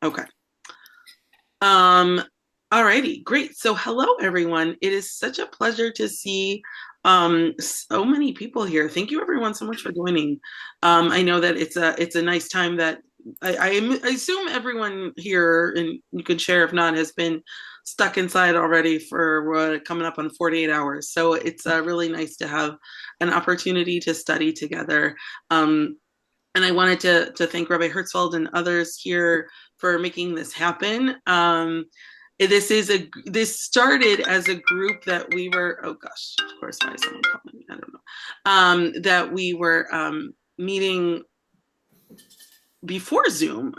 Okay. Alrighty, great. So hello everyone. It is such a pleasure to see so many people here. Thank you everyone so much for joining. I know that it's a nice time that I assume everyone here, and you could share if not, has been stuck inside already for coming up on 48 hours. So it's really nice to have an opportunity to study together. And I wanted to thank Rabbi Hertzfeld and others here for making this happen. This started as a group that we were, oh gosh, of course, why is someone calling me? I don't know. That we were meeting before Zoom.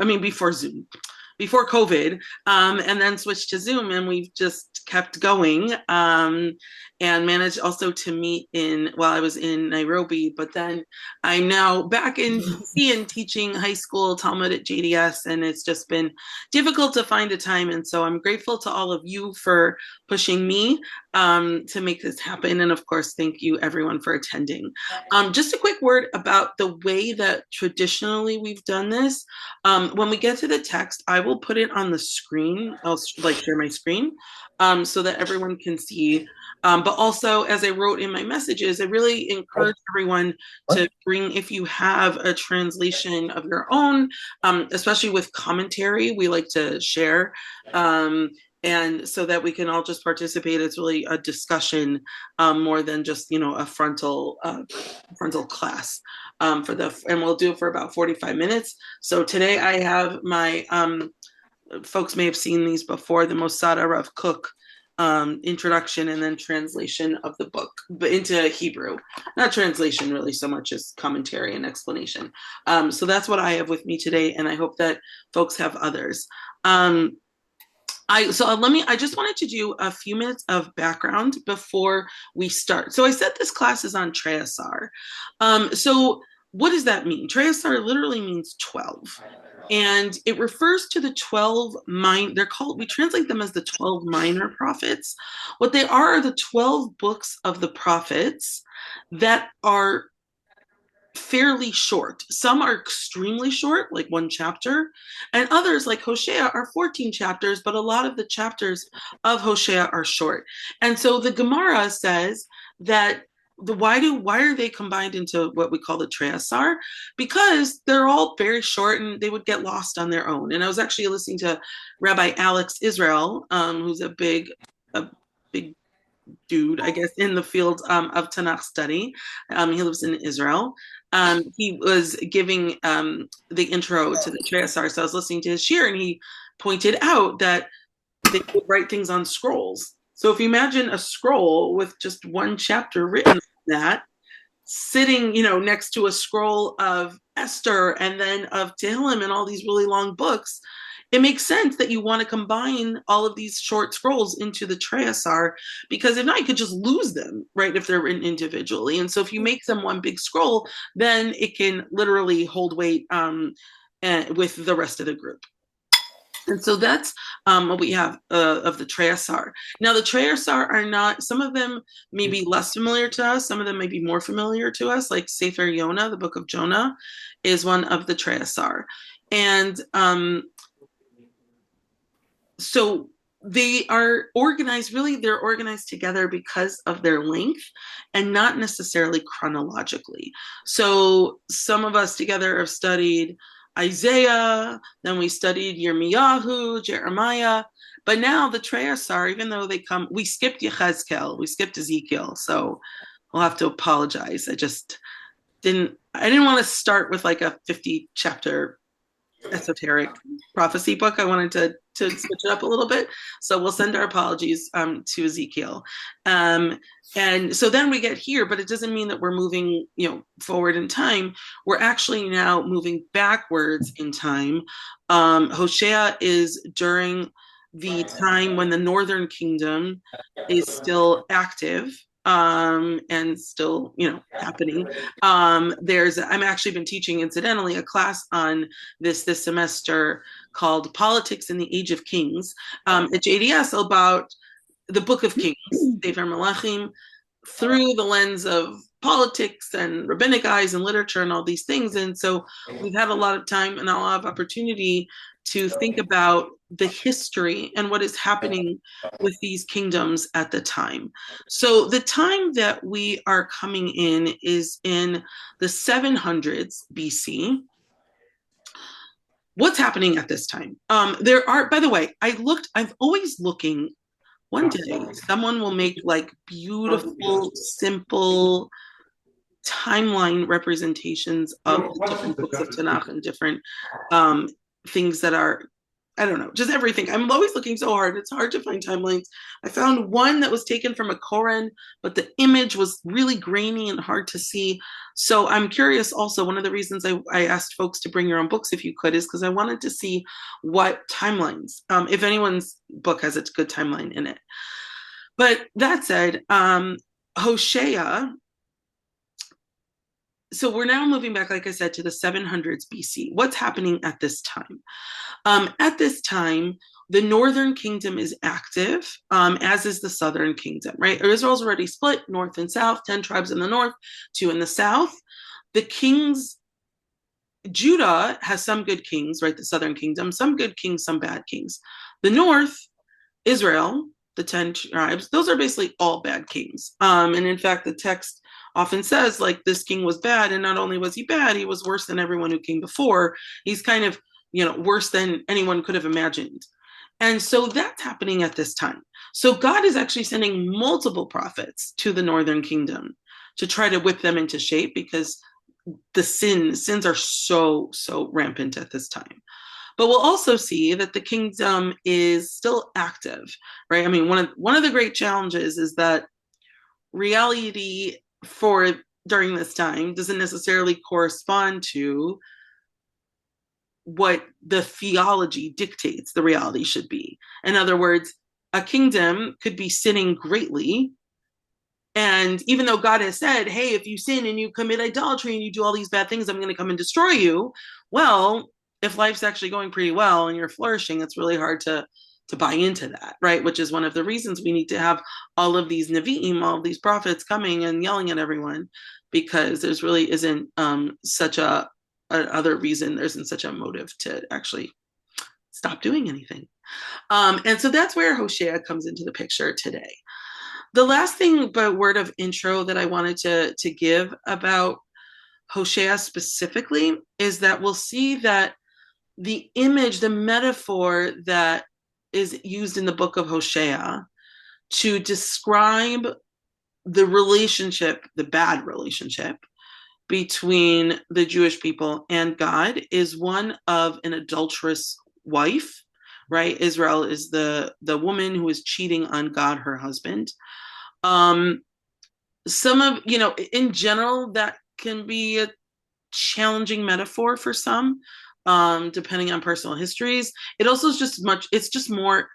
Before COVID, and then switched to Zoom, and we've just kept going, and managed also to meet while I was in Nairobi, but then I'm now back in DC and teaching high school Talmud at JDS, and it's just been difficult to find a time, and so I'm grateful to all of you for pushing me to make this happen, and of course, thank you everyone for attending. Just a quick word about the way that traditionally we've done this. When we get to the text, I will put it on the screen. I'll share my screen so that everyone can see. But also, as I wrote in my messages, I really encourage everyone to bring, if you have a translation of your own, especially with commentary, we like to share. And so that we can all just participate. It's really a discussion more than just, a frontal class and we'll do it for about 45 minutes. So today I have my, folks may have seen these before, the Mosada Rav Kook introduction and then translation of the book but into Hebrew. Not translation really so much as commentary and explanation. So that's what I have with me today, and I hope that folks have others. I just wanted to do a few minutes of background before we start. So I said this class is on Treyasar. So what does that mean? Treyasar literally means 12. And it refers to the 12 we translate them as the 12 minor prophets. What they are the 12 books of the prophets that are fairly short. Some are extremely short, like one chapter, and others, like Hoshea, are 14 chapters, but a lot of the chapters of Hoshea are short. And so the Gemara says that why are they combined into what we call the Treyasar? Because they're all very short and they would get lost on their own. And I was actually listening to Rabbi Alex Israel, who's a big dude, I guess, in the field of Tanakh study. He lives in Israel. He was giving the intro to the Treyasar, so I was listening to his shir, and he pointed out that they would write things on scrolls. So if you imagine a scroll with just one chapter written on that, sitting, next to a scroll of Esther and then of Tehillim and all these really long books, it makes sense that you want to combine all of these short scrolls into the Treyasar, because if not, you could just lose them, right, if they're written individually. And so if you make them one big scroll, then it can literally hold weight with the rest of the group. And so that's what we have of the Treyasar. Now, the Treyasar are not, some of them may be less familiar to us, some of them may be more familiar to us, like Sefer Yonah, the book of Jonah, is one of the Treyasar. And so they are organized, they're organized together because of their length and not necessarily chronologically. So some of us together have studied Isaiah, then we studied Yirmiyahu, Jeremiah, but now the Treyasar, even though we skipped Yechezkel, we skipped Ezekiel, so we'll have to apologize. I didn't want to start with like a 50 chapter esoteric prophecy book. I wanted to switch it up a little bit. So we'll send our apologies to Ezekiel. And so then we get here, but it doesn't mean that we're moving, forward in time. We're actually now moving backwards in time. Hoshea is during the time when the Northern Kingdom is still active. And still, happening. I'm actually been teaching, incidentally, a class on this semester called Politics in the Age of Kings at JDS about the Book of Kings, Sefer Melachim, through the lens of politics and rabbinic eyes and literature and all these things. And so we've had a lot of time and a lot of opportunity to think about the history and what is happening with these kingdoms at the time. So the time that we are coming in is in the 700s BC. What's happening at this time? There are, by the way, I'm always looking. One day, someone will make like beautiful, simple timeline representations of the different books of Tanakh and different things that are, I don't know, just everything. I'm always looking so hard. It's hard to find timelines. I found one that was taken from a Koran, but the image was really grainy and hard to see. So I'm curious also, one of the reasons I asked folks to bring your own books if you could is because I wanted to see what timelines, if anyone's book has a good timeline in it. But that said, Hoshea, so we're now moving back, like I said, to the 700s BC. What's happening at this time? At this time, the northern kingdom is active, as is the southern kingdom, right? Israel's already split north and south, 10 tribes in the north, 2 in the south. The kings, Judah has some good kings, right? The southern kingdom, some good kings, some bad kings. The north, Israel, the 10 tribes, those are basically all bad kings. And in fact, the text often says like this king was bad, and not only was he bad, he was worse than everyone who came before. He's kind of, worse than anyone could have imagined. And so that's happening at this time. So God is actually sending multiple prophets to the northern kingdom to try to whip them into shape, because the sins are so rampant at this time. But we'll also see that the kingdom is still active, right? I mean, one of the great challenges is that reality for during this time doesn't necessarily correspond to what the theology dictates the reality should be. In other words, a kingdom could be sinning greatly, and even though God has said, hey, if you sin and you commit idolatry and you do all these bad things, I'm going to come and destroy you. Well, if life's actually going pretty well and you're flourishing, it's really hard to buy into that, right? Which is one of the reasons we need to have all of these Nevi'im, all of these prophets coming and yelling at everyone, because there's really isn't such a other reason, there isn't such a motive to actually stop doing anything. And so that's where Hoshea comes into the picture today. The last thing, but word of intro that I wanted to give about Hoshea specifically is that we'll see that the image, the metaphor that is used in the book of Hoshea to describe the relationship, the bad relationship between the Jewish people and God, is one of an adulterous wife, right? Israel is the woman who is cheating on God, her husband. Some of, in general, that can be a challenging metaphor for some, depending on personal histories. It also is it's just more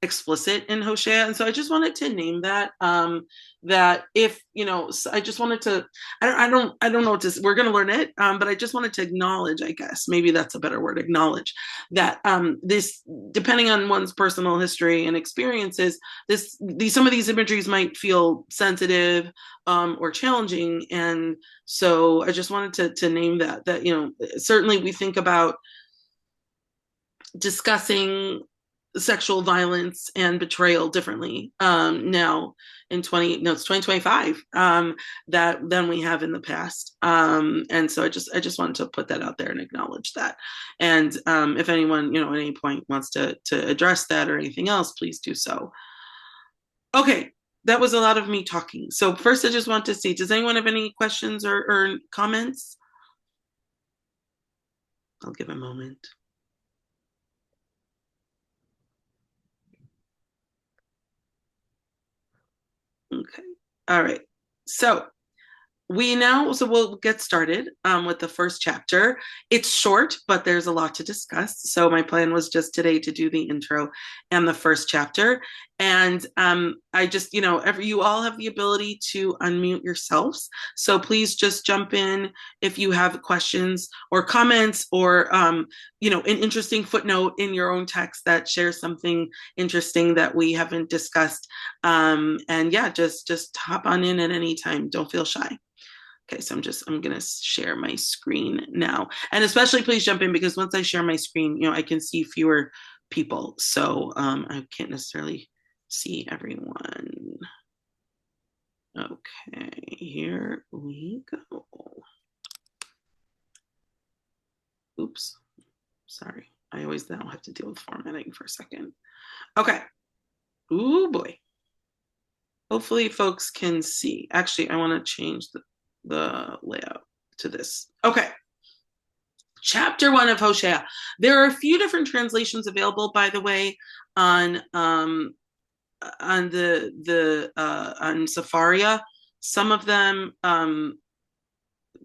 explicit in Hoshea. And so I just wanted to name that, that if, I just wanted to, I don't know what to, we're going to learn it. But I just wanted to acknowledge, I guess, maybe that's a better word, acknowledge that, this, depending on one's personal history and experiences, some of these imageries might feel sensitive, or challenging. And so I just wanted to name that, certainly we think about discussing sexual violence and betrayal differently now it's 2025 that than we have in the past, and so I just wanted to put that out there and acknowledge that. And if anyone at any point wants to address that or anything else, please do so. Okay, that was a lot of me talking. So first I just want to see, does anyone have any questions or comments? I'll give a moment. Okay. All right. So we'll get started with the first chapter. It's short, but there's a lot to discuss. So my plan was just today to do the intro and the first chapter. And I just, you all have the ability to unmute yourselves. So please just jump in if you have questions or comments, or, an interesting footnote in your own text that shares something interesting that we haven't discussed. And yeah, just hop on in at any time. Don't feel shy. Okay, so I'm going to share my screen now. And especially please jump in, because once I share my screen, I can see fewer people. So I can't necessarily see everyone. Okay, here we go. Oops, sorry. I always now have to deal with formatting for a second. Okay. Ooh, boy. Hopefully folks can see. Actually, I want to change the layout to this. Okay. Chapter 1 of Hoshea. There are a few different translations available, by the way, on on Safaria. Some of them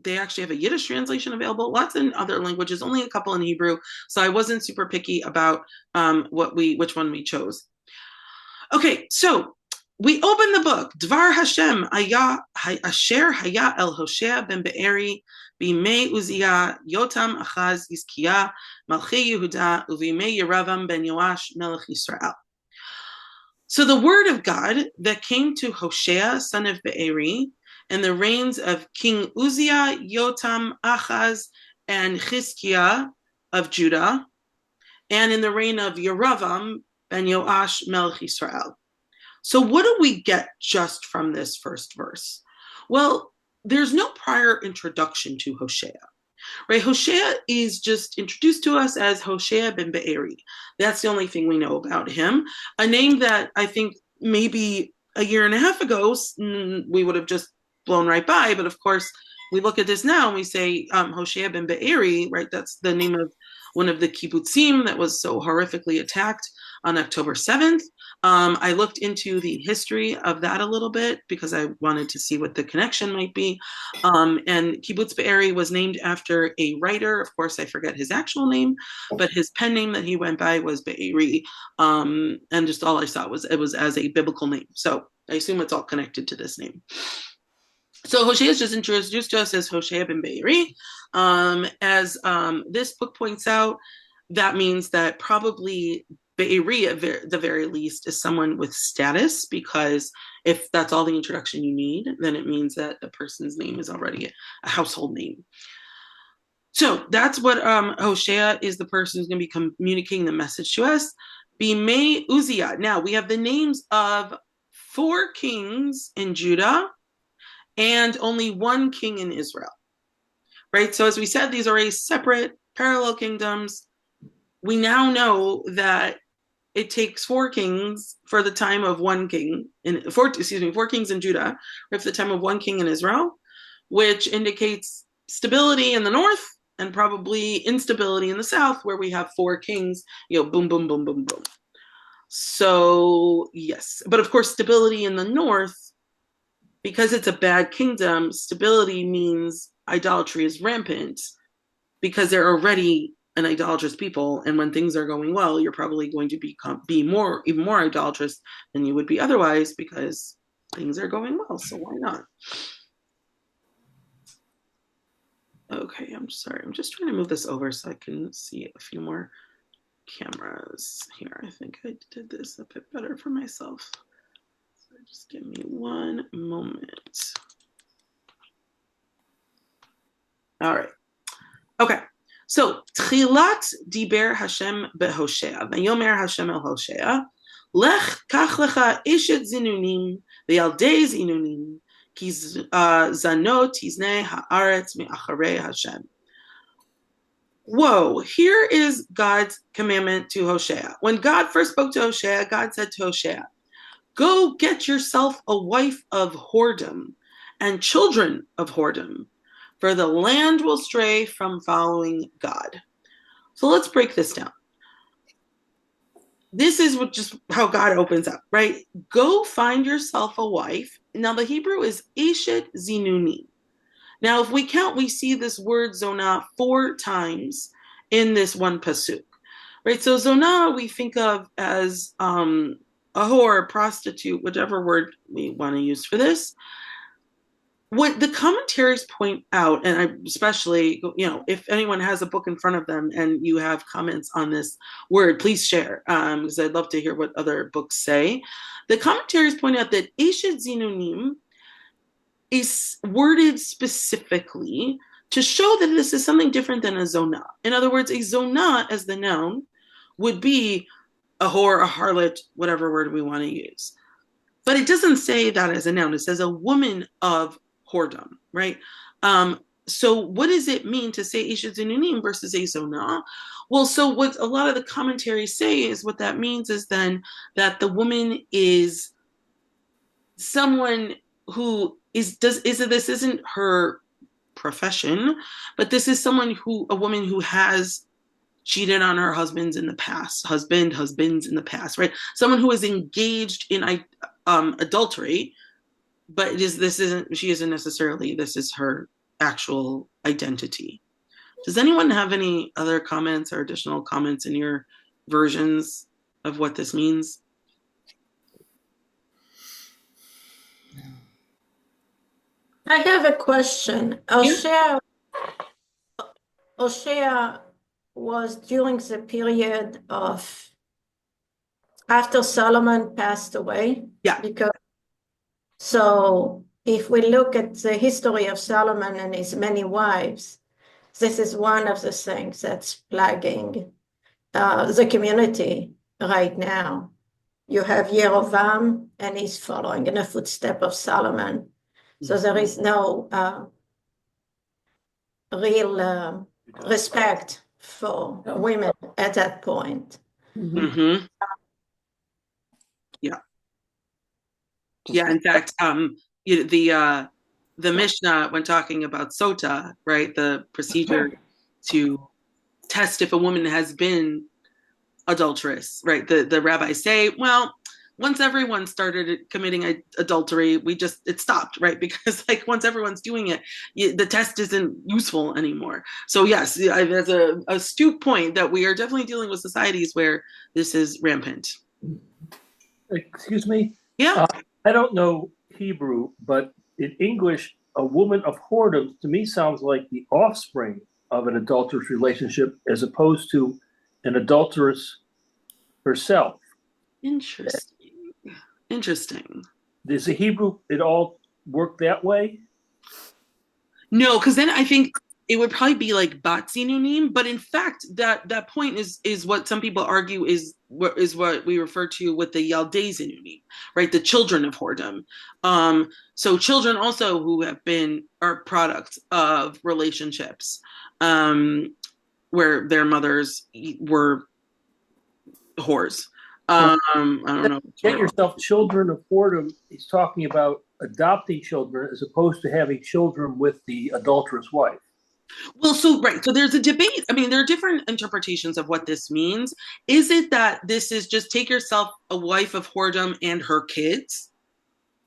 they actually have a Yiddish translation available, lots in other languages, only a couple in Hebrew. So I wasn't super picky about which one we chose. Okay, so we open the book. Dvar Hashem asher haya el Hoshea ben Be'eri b'mei Uzziah Yotam Achaz Yizkiah Malchei Yehuda uv'mei Yeravam ben Yoash melech Yisrael. So the word of God that came to Hoshea, son of Be'eri, in the reigns of King Uzziah, Yotam, Achaz, and Chizkiah of Judah, and in the reign of Yeravam ben Yoash melech Yisrael. So what do we get just from this first verse? Well, there's no prior introduction to Hoshea, right? Hoshea is just introduced to us as Hoshea ben Be'eri. That's the only thing we know about him. A name that I think maybe a year and a half ago, we would have just blown right by. But of course, we look at this now and we say Hoshea ben Be'eri, right? That's the name of one of the kibbutzim that was so horrifically attacked on October 7th. I looked into the history of that a little bit because I wanted to see what the connection might be. And Kibbutz Be'eri was named after a writer. Of course, I forget his actual name, but his pen name that he went by was Be'eri. And just all I saw was it was as a biblical name. So I assume it's all connected to this name. So Hoshea is just introduced to us as Hoshea ben Be'eri. As this book points out, that means that probably Be'eri, at the very least, is someone with status, because if that's all the introduction you need, then it means that the person's name is already a household name. So that's what Hoshea is, the person who's going to be communicating the message to us. B'mei Uzziah. Now, we have the names of 4 kings in Judah and only 1 king in Israel, right? So as we said, these are a separate parallel kingdoms. We now know that it takes 4 kings for the time of 1 king, 4 kings in Judah, or for the time of 1 king in Israel, which indicates stability in the north and probably instability in the south, where we have 4 kings, boom, boom, boom, boom, boom. So yes, but of course, stability in the north, because it's a bad kingdom, stability means idolatry is rampant, because they're already an idolatrous people, and when things are going well, you're probably going to be even more idolatrous than you would be otherwise, because things are going well. So why not? Okay, I'm sorry. I'm just trying to move this over so I can see a few more cameras here. I think I did this a bit better for myself. So just give me one moment. All right. Okay. So, Tchilat diber Hashem beHoshea. Vayomer Hashem el Hoshea. Lech kach lecha eshet zinunim ve'yaldei zinunim ki zanot tiznei haaretz me'acharei Hashem. Whoa, here is God's commandment to Hoshea. When God first spoke to Hoshea, God said to Hoshea, go get yourself a wife of whoredom and children of whoredom, for the land will stray from following God. So let's break this down. This is just how God opens up, right? Go find yourself a wife. Now the Hebrew is Eshet Zinuni. Now if we count, we see this word zonah 4 times in this one pasuk, right? So zonah we think of as a whore, prostitute, whichever word we want to use for this. What the commentaries point out, and I especially, if anyone has a book in front of them and you have comments on this word, please share, because I'd love to hear what other books say. The commentaries point out that Eshet Zinunim is worded specifically to show that this is something different than a zonah. In other words, a zonah as the noun would be a whore, a harlot, whatever word we want to use. But it doesn't say that as a noun. It says a woman of whoredom, right? So what does it mean to say Isha Zinunim versus a zonah? Well, so what a lot of the commentaries say is what that means is then that the woman is someone who this isn't her profession, but this is a woman who has cheated on her husbands in the past, husbands in the past, right? Someone who is engaged in adultery, but she isn't necessarily, this is her actual identity. Does anyone have any other comments or additional comments in your versions of what this means? I have a question. Hoshea was during the period of after Solomon passed away. Yeah. So if we look at the history of Solomon and his many wives, this is one of the things that's plaguing the community right now. You have Yerovam, and he's following in the footsteps of Solomon. So there is no real respect for women at that point. Mm-hmm. Yeah. Yeah. In fact, the Mishnah, when talking about sota, right, the procedure to test if a woman has been adulterous, right? The rabbis say, well, once everyone started committing adultery, it stopped, right? Because like once everyone's doing it, the test isn't useful anymore. So yes, there's a astute point that we are definitely dealing with societies where this is rampant. Excuse me? Yeah. I don't know Hebrew, but in English, a woman of whoredom to me sounds like the offspring of an adulterous relationship as opposed to an adulteress herself. Interesting. Does the Hebrew it all work that way? No, because then I think it would probably be like Batsinunim, but in fact, that point is what some people argue is what we refer to with the Yaldei Zinunim, right? The children of whoredom. So children also who are products of relationships where their mothers were whores. I don't know. Get yourself children of whoredom. He's talking about adopting children as opposed to having children with the adulterous wife. Well, so there's a debate. I mean, there are different interpretations of what this means. Is it that this is just take yourself a wife of whoredom and her kids,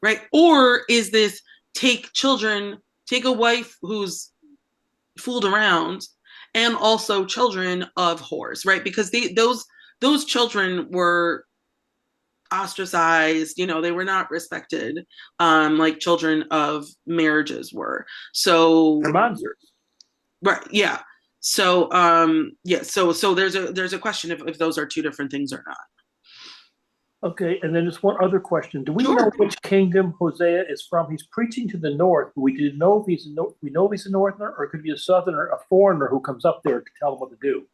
right? Or is this take a wife who's fooled around and also children of whores, right? Because those children were ostracized, they were not respected, like children of marriages were. So right, yeah. So so there's a question if those are two different things or not. Okay, and then just one other question. Do we know which kingdom Hosea is from? He's preaching to the north, but we didn't know if we know if he's a northerner or it could be a southerner, a foreigner who comes up there to tell them what to do.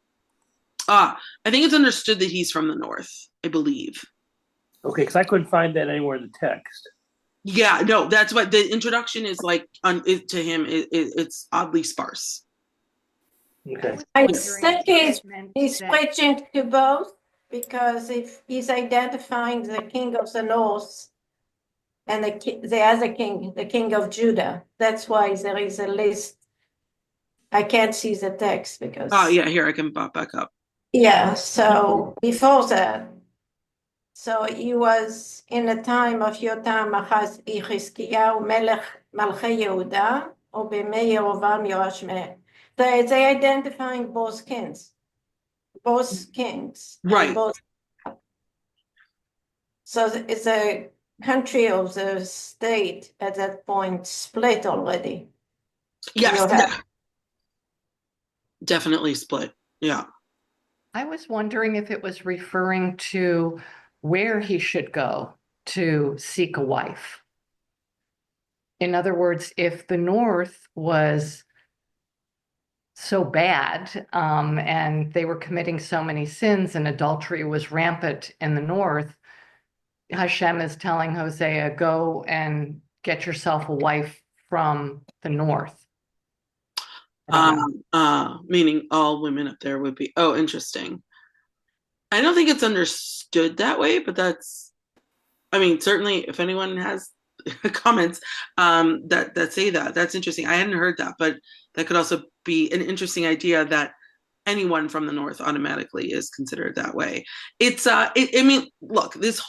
I think it's understood that he's from the north, I believe. Okay, because I couldn't find that anywhere in the text. Yeah, no, that's what the introduction is like to him. It's oddly sparse. Okay. I think he's preaching to both, because if he's identifying the king of the north and the other king, the king of Judah, that's why there is a list. I can't see the text because. Oh yeah, here I can pop back up. Yeah, so before that, so he was in the time of Yotam Achaz Yechizkiyahu Melech Malchei Yehuda, or B'mei Yerovam Yoash Melech. They identifying both kings, right? So it's a country of the state at that point split already. Yes, definitely split. Yeah. I was wondering if it was referring to where he should go to seek a wife. In other words, if the North was so bad, and they were committing so many sins and adultery was rampant in the North, Hashem is telling Hosea, go and get yourself a wife from the North. Meaning all women up there would be, oh, interesting. I don't think it's understood that way, but certainly if anyone has comments that say that, that's interesting. I hadn't heard that, but that could also be an interesting idea that anyone from the North automatically is considered that way. Look, this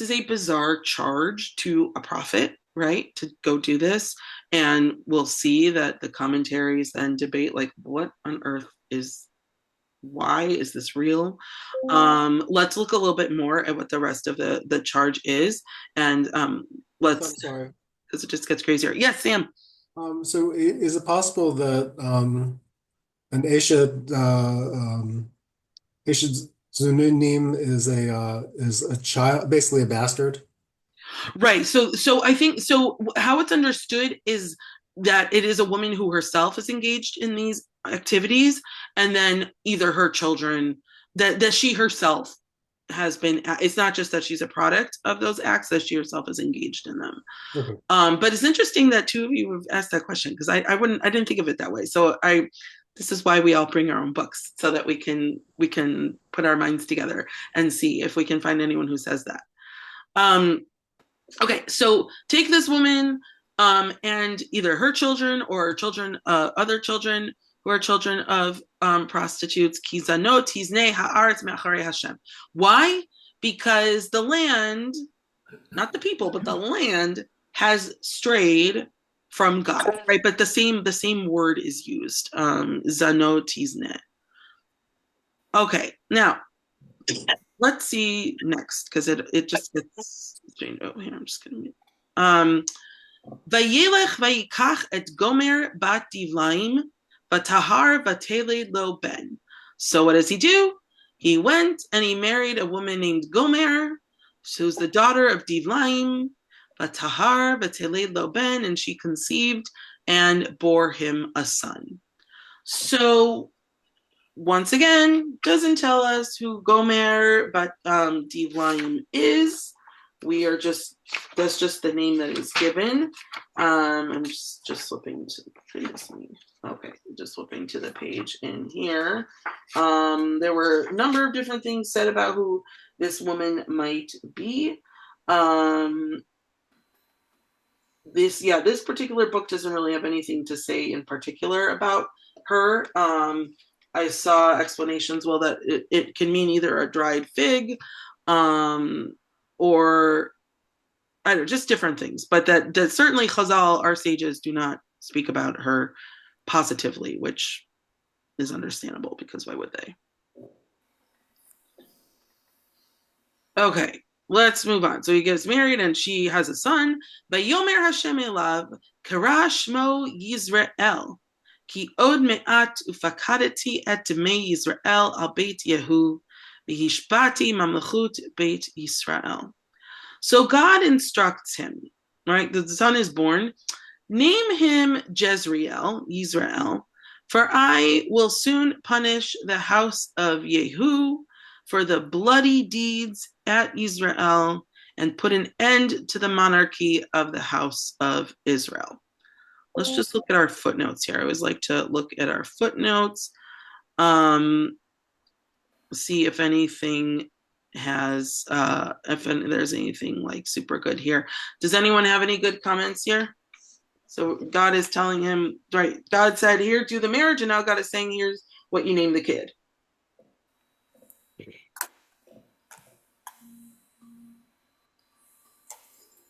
is a bizarre charge to a prophet, right? To go do this. And we'll see that the commentaries then debate, like, what on earth why is this real? Let's look a little bit more at what the rest of the charge is. And let's, I'm sorry. Because it just gets crazier. Yes, Sam. So is it possible that an Eshed Zununim is a child, basically a bastard? Right. So I think how it's understood is that it is a woman who herself is engaged in these activities, and then either her children, that she herself has been, it's not just that she's a product of those acts, that she herself is engaged in them. Okay. But it's interesting that two of you have asked that question, because I didn't think of it that way. So this is why we all bring our own books, so that we can put our minds together and see if we can find anyone who says that. Okay, so take this woman and either her children or children, other children who are children of prostitutes. Kizanot tiznei haaretz me'acharei Hashem. Why? Because the land, not the people, but the land has strayed from God, right? But the same word is used. Zanot tiznei. Okay, now let's see next, because it just gets strange. Oh, here, I'm just gonna Vayelech vayikach et Gomer bat Divlaim vatahar vatele lo ben. So what does he do? He went and he married a woman named Gomer, who's the daughter of Divlaim, vatahar vatele lo ben, and she conceived and bore him a son. So once again, doesn't tell us who Gomer but Divlaim is. That's just the name that is given. I'm just flipping to the previous one. Okay, just flipping to the page in here. There were a number of different things said about who this woman might be. This particular book doesn't really have anything to say in particular about her. I saw explanations, that it can mean either a dried fig, or I don't know, just different things. But that certainly Chazal, our sages, do not speak about her positively, which is understandable, because why would they? Okay, let's move on. So he gets married and she has a son. Vayomer Hashem elav kara shmo Yisrael. Ki od me'at ufakadeti et demei Yisrael al Beit Yehu v'hishbati mamlechut Beit Yisrael. So God instructs him, right? The son is born. Name him Jezreel, Yisrael, for I will soon punish the house of Yehu for the bloody deeds at Israel and put an end to the monarchy of the house of Israel. Let's just look at our footnotes here. I always like to look at our footnotes, see if anything has, if there's anything like super good here. Does anyone have any good comments here? So God is telling him, right? God said, here, do the marriage, and now God is saying, here's what you name the kid.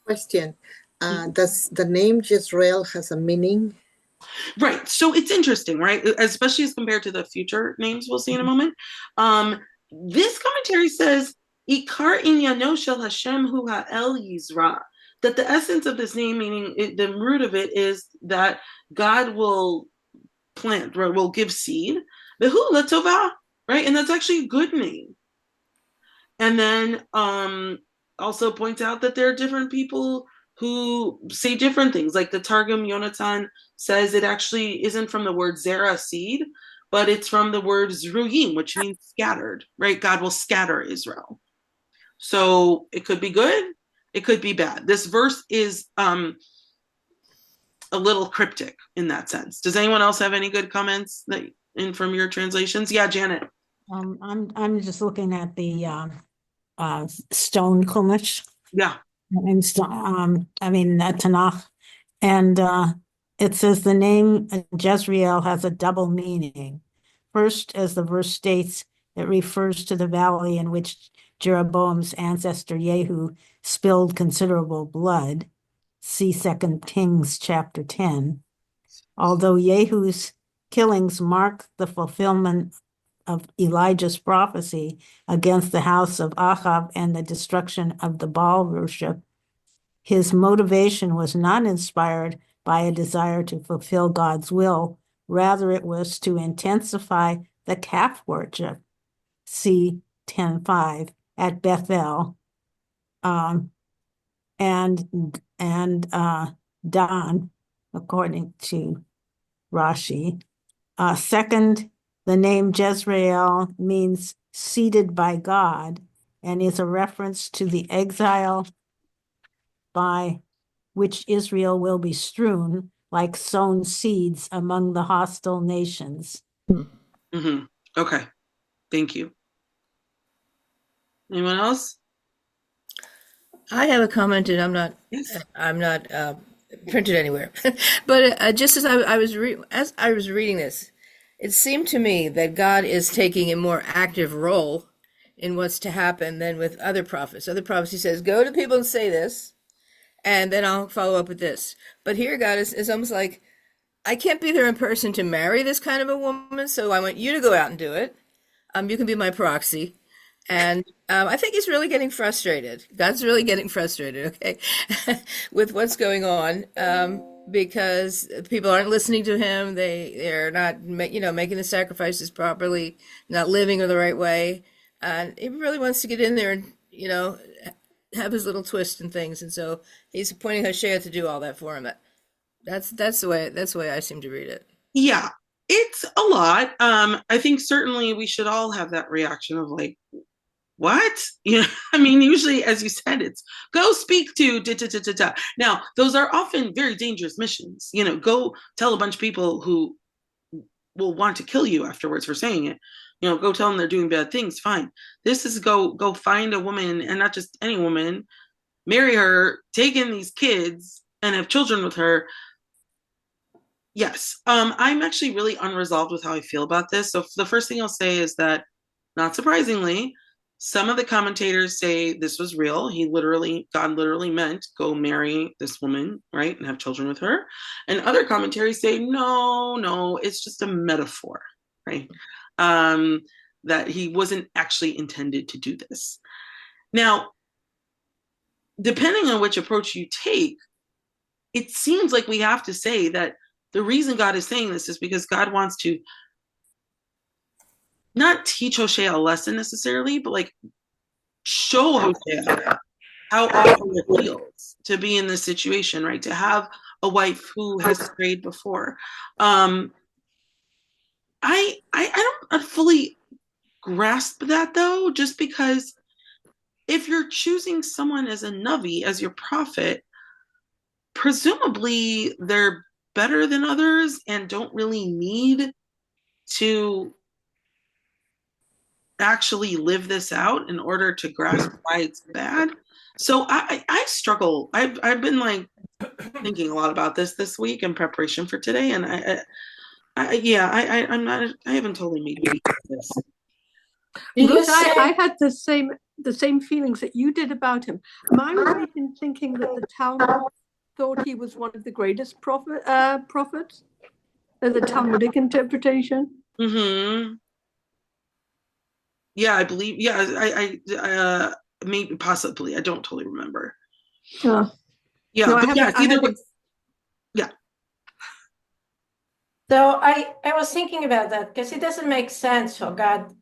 Question. Does the name Jezreel has a meaning? Right. So it's interesting, right? Especially as compared to the future names we'll see in a moment. This commentary says, Ikar inyano shel Hashem hu ha'el Yizra. That the essence of this name, meaning the root of it, is that God will plant, right, will give seed. Behu latova, right? And that's actually a good name. And then also points out that there are different people who say different things. Like the Targum Yonatan says it actually isn't from the word zera, seed, but it's from the word zruyim, which means scattered, right? God will scatter Israel. So it could be good, it could be bad. This verse is a little cryptic in that sense. Does anyone else have any good comments from your translations? Yeah, Janet. I'm just looking at the stone Chumash. Yeah. And Tanakh, and it says the name Jezreel has a double meaning. First, as the verse states, it refers to the valley in which Jeroboam's ancestor Yehu spilled considerable blood. See 2 Kings chapter 10. Although Yehu's killings mark the fulfillment of Elijah's prophecy against the house of Ahab and the destruction of the Baal worship, his motivation was not inspired by a desire to fulfill God's will. Rather, it was to intensify the calf worship. See 10:5 at Bethel, and Dan, according to Rashi. Second, the name Jezreel means seated by God and is a reference to the exile by which Israel will be strewn like sown seeds among the hostile nations. Mm-hmm. Okay, thank you. Anyone else? I have a comment, and I'm not printed anywhere. But just as I was reading this, it seemed to me that God is taking a more active role in what's to happen than with other prophets. Other prophets, he says, go to people and say this, and then I'll follow up with this. But here God is almost like, I can't be there in person to marry this kind of a woman, so I want you to go out and do it. You can be my proxy. And I think he's really getting frustrated. God's really getting frustrated, okay, with what's going on, because people aren't listening to him. They're not, making the sacrifices properly, not living in the right way. And he really wants to get in there and, have his little twist and things. And so he's appointing Hoshea to do all that for him. That's the way I seem to read it. Yeah, it's a lot. I think certainly we should all have that reaction of like, what? Usually, as you said, it's go speak to da. Now, those are often very dangerous missions. Go tell a bunch of people who will want to kill you afterwards for saying it. Go tell them they're doing bad things. Fine. This is go find a woman, and not just any woman, marry her, take in these kids, and have children with her. Yes. I'm actually really unresolved with how I feel about this. So the first thing I'll say is that, not surprisingly, some of the commentators say this was real. God literally meant go marry this woman, right, and have children with her. And other commentaries say, no, it's just a metaphor, right? That he wasn't actually intended to do this. Now, depending on which approach you take, it seems like we have to say that the reason God is saying this is because God wants to not teach Hoshea a lesson necessarily, but like show Hoshea how awful it feels to be in this situation, right? To have a wife who has strayed before. I don't fully grasp that though, just because if you're choosing someone as a Navi, as your prophet, presumably they're better than others and don't really need to actually live this out in order to grasp why it's bad. So I struggle. I've been like thinking a lot about this week in preparation for today, and I'm not. I haven't totally made peace with this. Ruth, I had the same feelings that you did about him. Am I right in thinking that the Talmud thought he was one of the greatest prophets? The Talmudic interpretation. Mm-hmm. Yeah, I believe. Yeah, I maybe possibly. I don't totally remember. Yeah. No, Yeah. So I was thinking about that because it doesn't make sense for God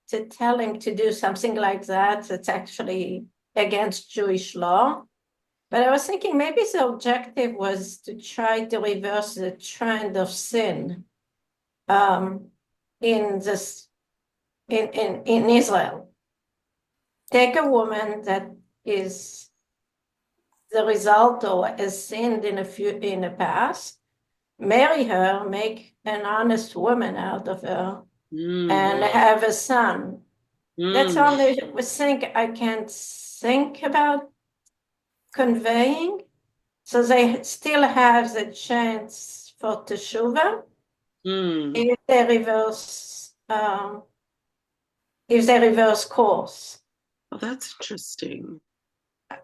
to tell him to do something like that. It's actually against Jewish law. But I was thinking maybe the objective was to try to reverse the trend of sin in this in Israel. Take a woman that is the result or has sinned in the past, marry her, make an honest woman out of her, and have a son. That's the only thing I can't think about conveying. So they still have the chance for teshuva if they reverse course. Oh, that's interesting.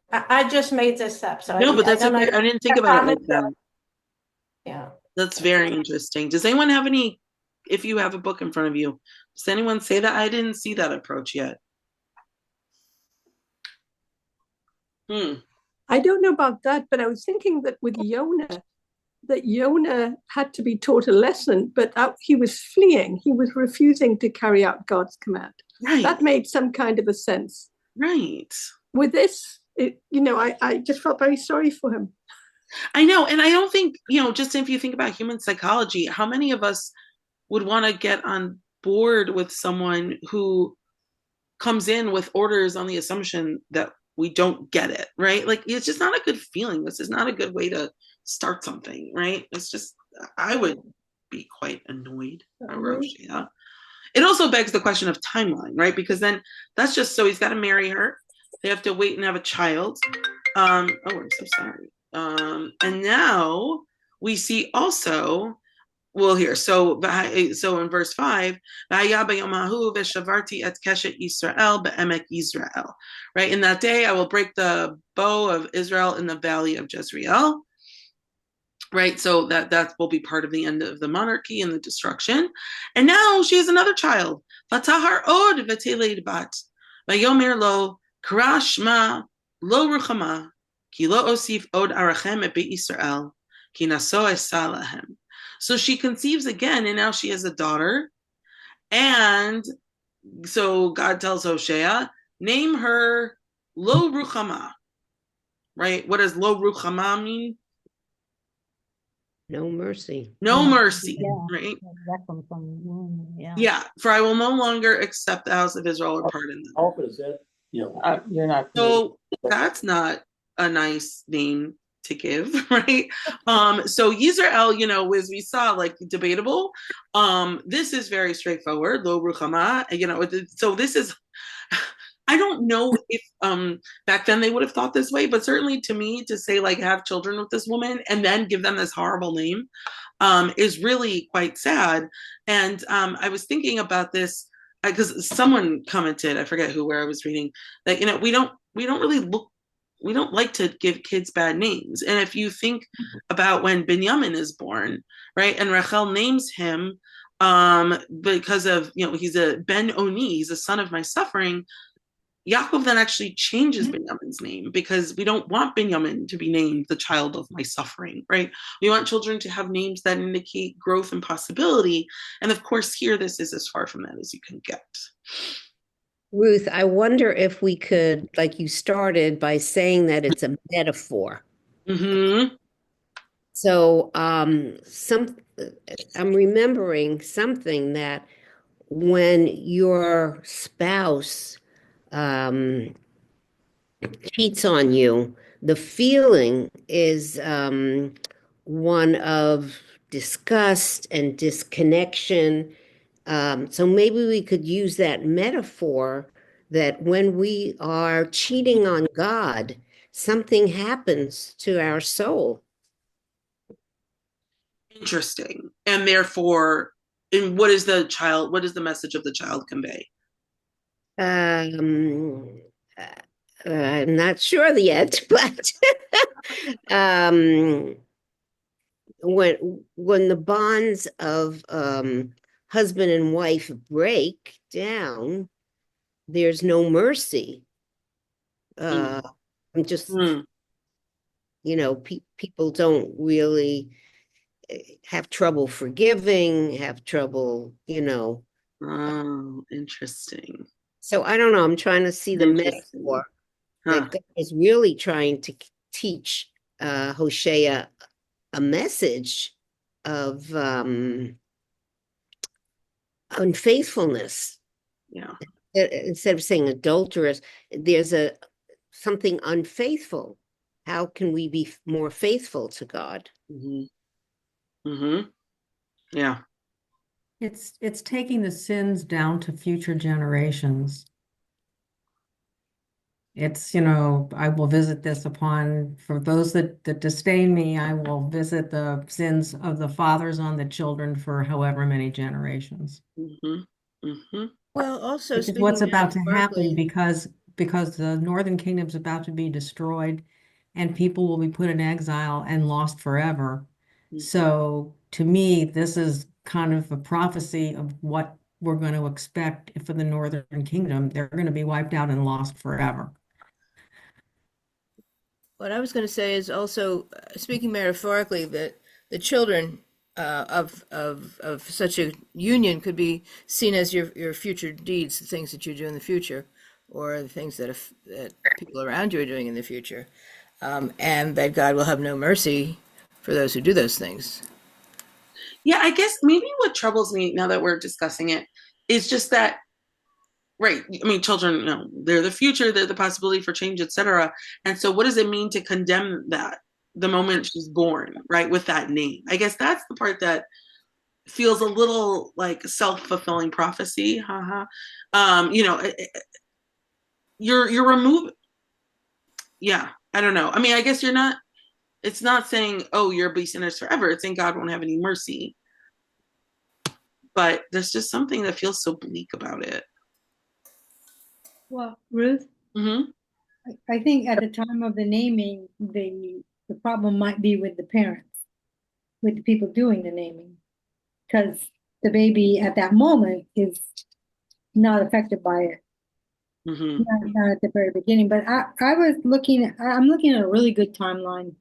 I just made this up, so No, but that's I don't okay. know. I didn't think about it like that. Yeah. That's very interesting. Does anyone have any, if you have a book in front of you, does anyone say that? I didn't see that approach yet. I don't know about that, but I was thinking that with Yonah, that Yonah had to be taught a lesson, but he was fleeing. He was refusing to carry out God's command. Right. That made some kind of a sense. Right. With this, I just felt very sorry for him. I know. And I don't think, just if you think about human psychology, how many of us would want to get on board with someone who comes in with orders on the assumption that we don't get it, right? Like, it's just not a good feeling. This is not a good way to start something, right? It's just, I would be quite annoyed at Hoshea. It also begs the question of timeline, right? Because then that's just, so he's got to marry her. They have to wait and have a child. I'm so sorry. And now we see also, well, here, so in verse 5, right? In that day, I will break the bow of Israel in the valley of Jezreel. Right, so that will be part of the end of the monarchy and the destruction. And now she has another child. Vatahar od v'teled bat. Vayomer lo krashma lo ruchama ki lo osif od arachem et Israel ki naso esalahem. So she conceives again, and now she has a daughter. And so God tells Hoshea, name her Lo Ruchama. Right? What does Lo Ruchama mean? No mercy. No mercy, right? Yeah, for I will no longer accept the house of Israel or pardon them. How is that? You're not. So that's not a nice name to give, right? So Yisrael, as we saw, like debatable. This is very straightforward. Lo Ruchama, so this is, I don't know if back then they would have thought this way, but certainly to me, to say like have children with this woman and then give them this horrible name is really quite sad. And I was thinking about this because someone commented, I forget who, where I was reading, that we don't like to give kids bad names. And if you think about when Binyamin is born, right, and Rachel names him because of, he's a Ben Oni, he's a son of my suffering. Yaakov then actually changes Binyamin's name because we don't want Binyamin to be named the child of my suffering, right? We want children to have names that indicate growth and possibility. And of course, here, this is as far from that as you can get. Ruth, I wonder if we could, like you started by saying that it's a metaphor. Mm-hmm. So I'm remembering something that when your spouse cheats on you, the feeling is one of disgust and disconnection. So maybe we could use that metaphor that when we are cheating on God, something happens to our soul. Interesting. And therefore, what does the message of the child convey? I'm not sure yet, but when the bonds of husband and wife break down, there's no mercy. I'm just, people don't really have trouble forgiving, have trouble, Oh, interesting. So I don't know. I'm trying to see the metaphor that God is really trying to teach Hoshea a message of unfaithfulness. Yeah. Instead of saying adulterous, there's something unfaithful. How can we be more faithful to God? Yeah. It's taking the sins down to future generations. It's, I will visit this upon, for those that disdain me, I will visit the sins of the fathers on the children for however many generations. Well, also Which is speaking what's about to happen metaphorically, because the northern kingdom's about to be destroyed and people will be put in exile and lost forever. So to me, this is kind of a prophecy of what we're going to expect for the northern kingdom. They're going to be wiped out and lost forever. what I was going to say is also speaking metaphorically that the children of such a union could be seen as your future deeds, the things that you do in the future, or the things that people around you are doing in the future, and that God will have no mercy for those who do those things. Yeah, I guess maybe what troubles me now that we're discussing it is just that, right, I mean, children, they're the future, they're the possibility for change, etc. And so what does it mean to condemn that the moment she's born, right, with that name? I guess that's the part that feels a little like self-fulfilling prophecy. You're removing. Yeah, I don't know. I mean, I guess it's not saying, oh, you'll be sinners forever. It's saying God won't have any mercy. But there's just something that feels so bleak about it. Well, Ruth, I think at the time of the naming, the problem might be with the parents, with the people doing the naming, because the baby at that moment is not affected by it. Not at the very beginning. But I'm looking at a really good timeline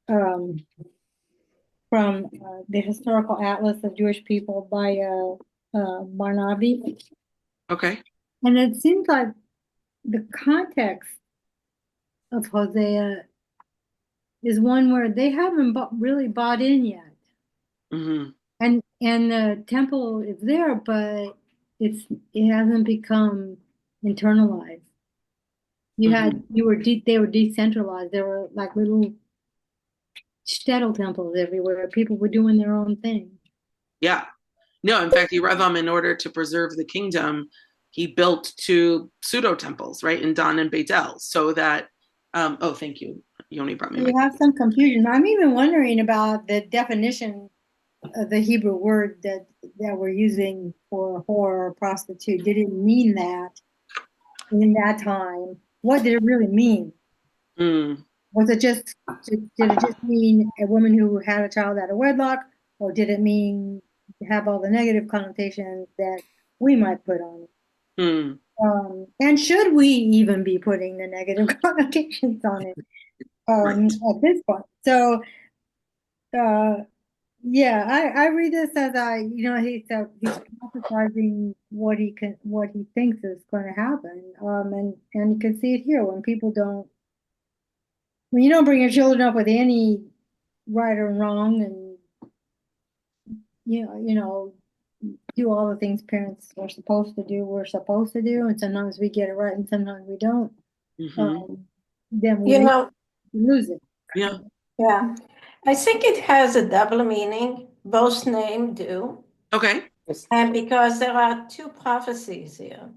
from the Historical Atlas of Jewish People by Barnaby. Okay. And it seems like the context of Hosea is one where they haven't really bought in yet. And the temple is there, but it hasn't become internalized. They were decentralized. There were like little shtetl temples everywhere. People were doing their own thing. Yeah. No, in fact, Yerevam, in order to preserve the kingdom, he built 2 pseudo temples, right, in Dan and Beit El, so that. Thank you. Yomi brought me. You have some confusion. I'm even wondering about the definition of the Hebrew word that we're using for whore or prostitute. Did it mean that in that time? What did it really mean? Was it did it just mean a woman who had a child out of wedlock, or did it mean have all the negative connotations that we might put on it? And should we even be putting the negative connotations on it at this point? So, yeah, I read this as he's emphasizing what he thinks is going to happen, and you can see it here when you don't bring your children up with any right or wrong, and do all the things parents are supposed to do, we're supposed to do, and sometimes we get it right and sometimes we don't. Then we lose it. Yeah. I think it has a double meaning. Both names do. Okay. And because there are 2 prophecies here.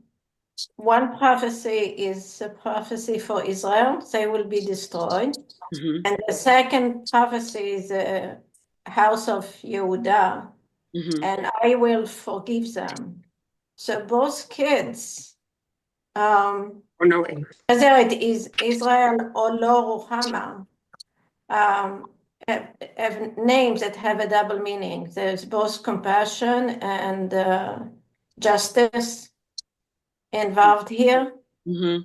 One prophecy is a prophecy for Israel, they will be destroyed. And the second prophecy is the house of Yehudah, and I will forgive them. So both kids, whether it is Israel or Lo Ruhama, have names that have a double meaning. There's both compassion and justice involved here. The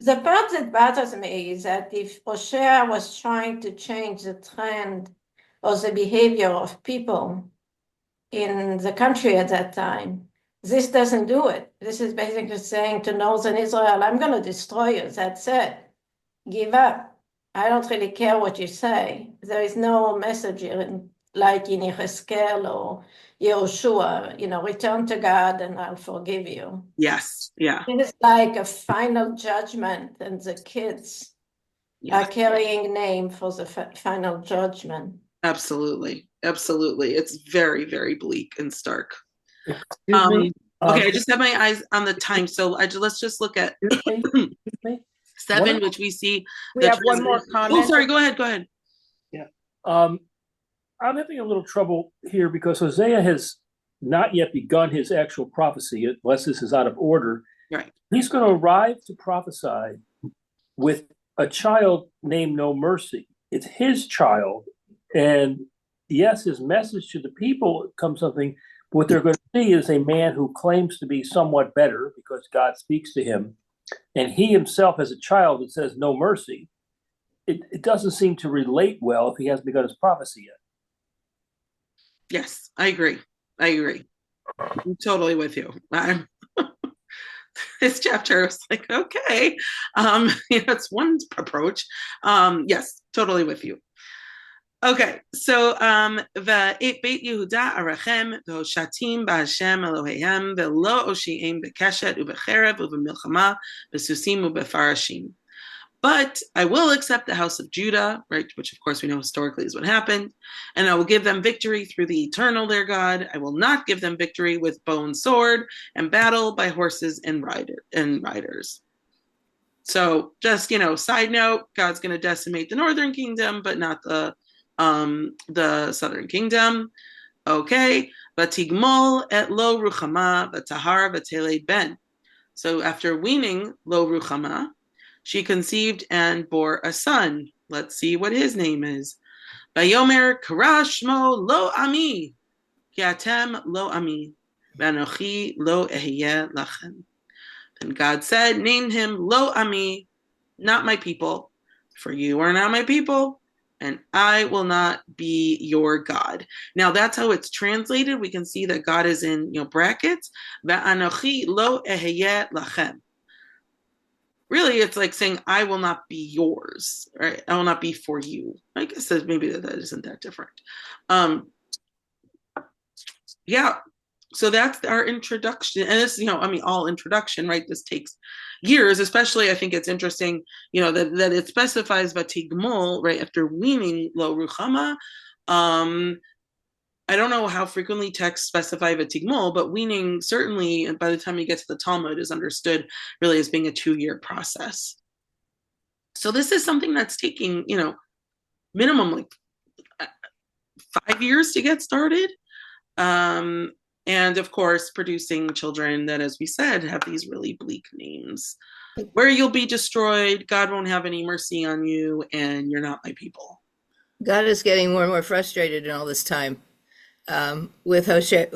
part that bothers me is that if Hoshea was trying to change the trend or the behavior of people in the country at that time, this doesn't do it. This is basically saying to northern Israel, I'm going to destroy you. That's it. Give up. I don't really care what you say. There is no message like in Yechezkel or Yehoshua, return to God and I'll forgive you. Yes. Yeah. It is like a final judgment, and the kids are carrying name for the final judgment. Absolutely. Absolutely. It's very, very bleak and stark. Excuse me. Okay, I just have my eyes on the time, so let's just look at 7, which we see. We have one more comment. Oh, sorry. Go ahead. Yeah. I'm having a little trouble here because Hosea has not yet begun his actual prophecy, unless this is out of order. Right. He's going to arrive to prophesy with a child named No Mercy. It's his child. And yes, his message to the people comes something. What they're going to see is a man who claims to be somewhat better because God speaks to him. And he himself, as a child, that says no mercy. It doesn't seem to relate well if he hasn't begun his prophecy yet. Yes, I agree. I'm totally with you. This chapter was like, okay, it's one approach. Yes, totally with you. Okay, so Beit Yehuda arachem v'hoshatim b'Hashem Eloheihem v'lo oshi'im b'keshet u'b'cherev u'b'milchama b'susim u'b'farashim. But I will accept the house of Judah, right, which of course we know historically is what happened, and I will give them victory through the eternal their God. I will not give them victory with bow and sword and battle by horses and riders. So just, side note, God's going to decimate the northern kingdom, but not the southern kingdom. Okay. Vatigmol et lo ruchama vatahar vateled ben. So after weaning lo ruchama, she conceived and bore a son. Let's see what his name is. Vayomer karashmo lo ami, ki atem lo ami, vanochi lo ehiyeh lachem. And God said, name him Lo Ami, not my people, for you are not my people, and I will not be your God. Now that's how it's translated. We can see that God is in brackets. Va'anochi lo eheyeh lachem. Really, it's like saying, I will not be yours, right? I will not be for you. I guess maybe that isn't that different. Yeah. So that's our introduction. And this, all introduction, right? This takes years, especially I think it's interesting, that it specifies Vatigmol, right, after weaning Lo Ruchama. I don't know how frequently texts specify Vatigmol, but weaning certainly, by the time you get to the Talmud, is understood really as being a 2-year process. So this is something that's taking, minimum like 5 years to get started. And of course, producing children that, as we said, have these really bleak names, where you'll be destroyed, God won't have any mercy on you, and you're not my people. God is getting more and more frustrated in all this time with Hoshea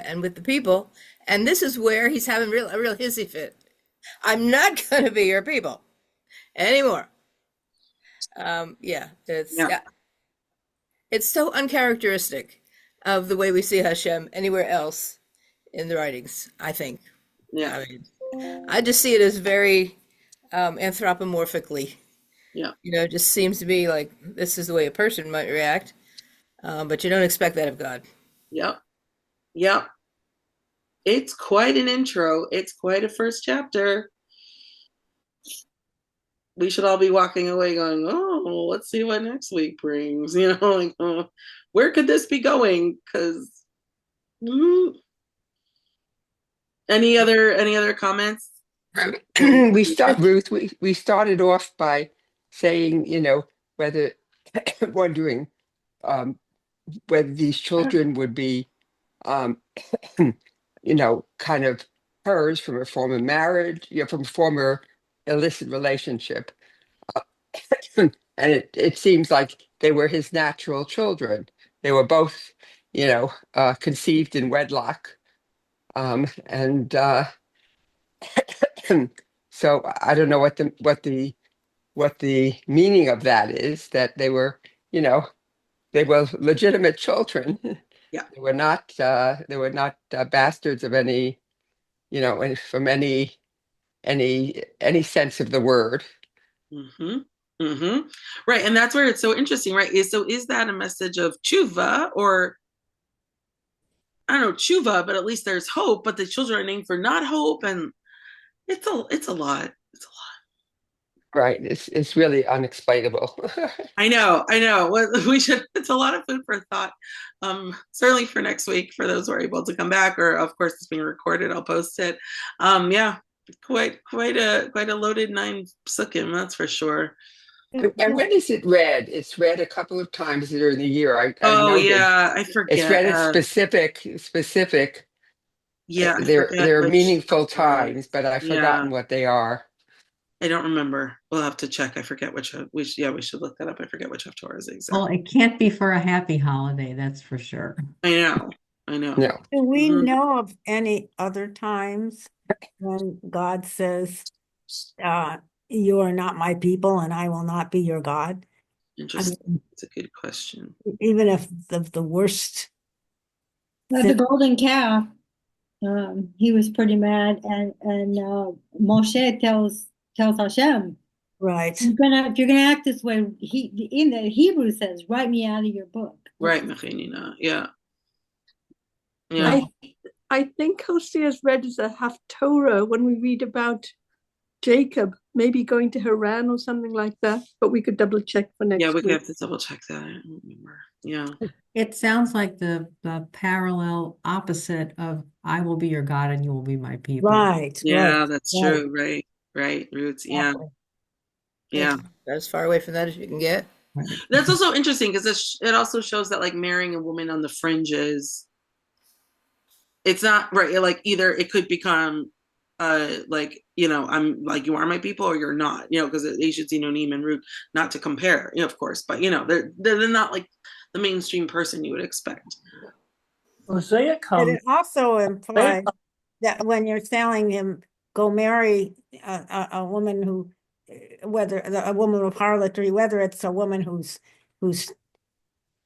and with the people. And this is where he's having a real hissy fit. I'm not going to be your people anymore. It's so uncharacteristic of the way we see Hashem anywhere else in the writings, I think. Yeah. I just see it as very anthropomorphically. Yeah. It just seems to be like this is the way a person might react, but you don't expect that of God. Yep. It's quite an intro. It's quite a first chapter. We should all be walking away going, oh, let's see what next week brings. Where could this be going? Because any other comments? We started off by saying, wondering whether these children would be, kind of hers from a former marriage, from a former illicit relationship. And it seems like they were his natural children. They were both, conceived in wedlock. And so I don't know what the meaning of that is, that they were, they were legitimate children. Yeah. They were not bastards of any, from any sense of the word. Mm-hmm. Mm-hmm. Right. And that's where it's so interesting, right? Is that a message of tshuva, or I don't know, tshuva, but at least there's hope, but the children are named for not hope, and it's a lot. It's a lot. Right. It's really unexplainable. I know. Well, we should. It's a lot of food for thought. Certainly for next week, for those who are able to come back, or of course it's being recorded. I'll post it. Yeah, quite a loaded 9 psukim, that's for sure. And when is it read? It's read a couple of times during the year. I Oh know that yeah, I forget. it's read at specific. Yeah, I There forget are which. meaningful times, but I've forgotten Yeah, what they are. I don't remember. We'll have to check. I forget which. We should look that up. I forget which Haftorah is Well, exactly. it can't be for a happy holiday, that's for sure. I know. No. Do we Mhm. know of any other times when God says, you are not my people and I will not be your God? Interesting. It's a good question. Even if the worst. The golden calf, he was pretty mad, and Moshe tells Hashem, right, if you're gonna act this way, he in the Hebrew says, write me out of your book. Right, Mechanina. Yeah. I think Hosea is read as a Haftorah when we read about Jacob maybe going to Haran or something like that, but we could double check for next Yeah, we week. could have to double check that. I don't remember. Yeah. It sounds like the parallel opposite of I will be your God and you will be my people. Right. Yeah, right, that's right. true. Right. Roots. Yeah. Yeah. As far away from that as you can get. That's also interesting because it also shows that like marrying a woman on the fringes, it's not right. Like either it could become like, I'm like, you are my people or you're not, because they should see Nonim and Ruth, not to compare, of course, but they're not like the mainstream person you would expect. Hosea But comes. it also implies that when you're telling him, go marry a woman who, whether a woman of harlotry, whether it's a woman who's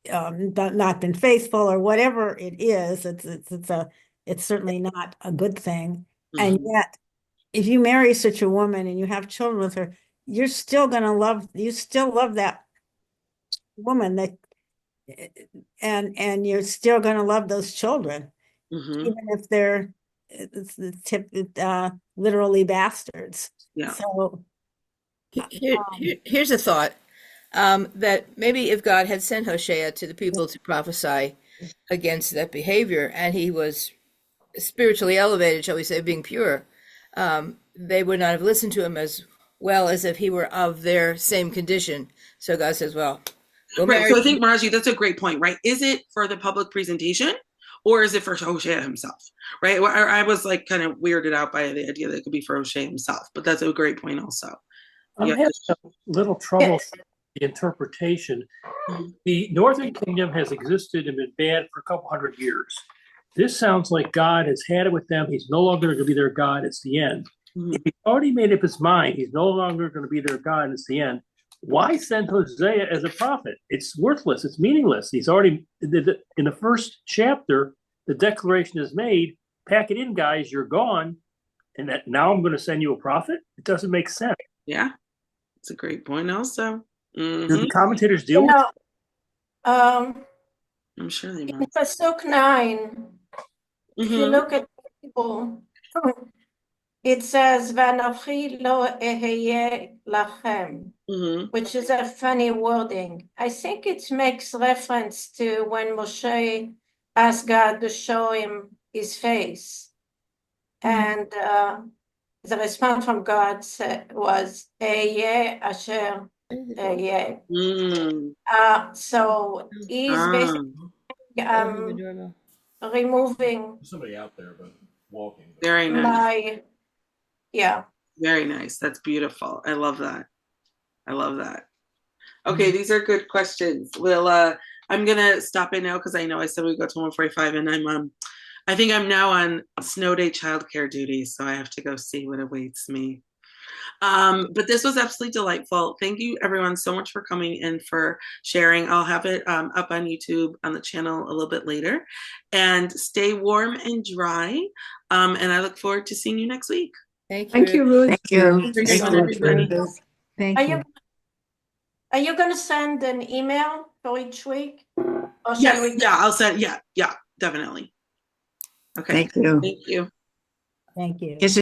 not been faithful or whatever it is, it's certainly not a good thing. And yet, if you marry such a woman and you have children with her, you still love that woman, that and you're still going to love those children, even if they're literally bastards. Yeah. So Here's a thought, that maybe if God had sent Hoshea to the people to prophesy against that behavior, and he was spiritually elevated, shall we say, being pure, they would not have listened to him as well as if he were of their same condition. So God says, well, go marry. Right. So I think, Maraji, that's a great point, right? Is it for the public presentation or is it for Hoshea himself? Right. I was like kind of weirded out by the idea that it could be for Hoshea himself, but that's a great point also. I'm having a little trouble with the interpretation. The Northern Kingdom has existed and been bad for a couple hundred years. This sounds like God has had it with them. He's no longer going to be their God. It's the end. If he's already made up his mind, he's no longer going to be their God. It's the end. Why send Hosea as a prophet? It's worthless. It's meaningless. He's already, in the first chapter, the declaration is made, pack it in, guys, you're gone. And that now I'm going to send you a prophet? It doesn't make sense. Yeah, it's a great point also. Do the commentators deal with it? I'm sure they might. Pasuk 9, if you look at people, it says, Vanochi lo eheye lachem, which is a funny wording. I think it makes reference to when Moshe asked God to show him his face. And the response from God was, Eheye asher eheye. So he's basically removing somebody out there, but walking. Very nice. Very nice. That's beautiful. I love that. Okay, these are good questions. I'm gonna stop it now because I know I said we go to 1:45, and I think I'm now on snow day childcare duty, so I have to go see what awaits me. But this was absolutely delightful. Thank you everyone so much for coming and for sharing. I'll have it up on YouTube on the channel a little bit later. And stay warm and dry. And I look forward to seeing you next week. Thank you. Thank you, Ruth. Thank you. Thank you, everybody. Thank you. Are you going to send an email for each week? Or shall Yes, we? yeah, I'll send, yeah, definitely. Okay. Thank you. Thank you. Thank you. Is